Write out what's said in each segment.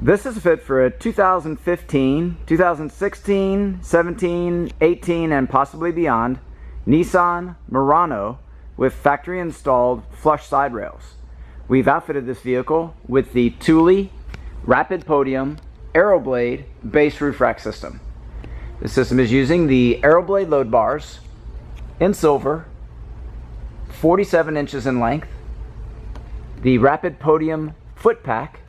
This is fit for a 2015, 2016, 17, 18, and possibly beyond Nissan Murano with factory installed flush side rails. We've outfitted this vehicle with the Thule Rapid Podium AeroBlade base roof rack system. The system is using the AeroBlade load bars in silver, 47 inches in length, the Rapid Podium Foot pack,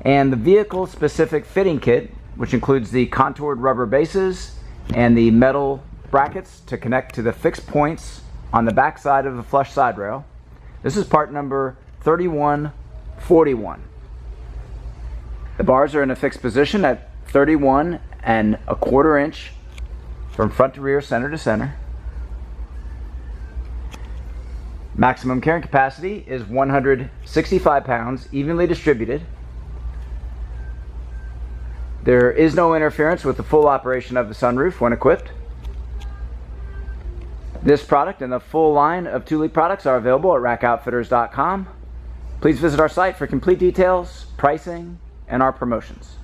and the vehicle specific fitting kit, which includes the contoured rubber bases and the metal brackets to connect to the fixed points on the back side of the flush side rail. This is part number 3141. The bars are in a fixed position at 31¼ inch from front to rear, center to center. Maximum carrying capacity is 165 pounds, evenly distributed. There is no interference with the full operation of the sunroof when equipped. This product and the full line of Thule products are available at rackoutfitters.com. Please visit our site for complete details, pricing, and our promotions.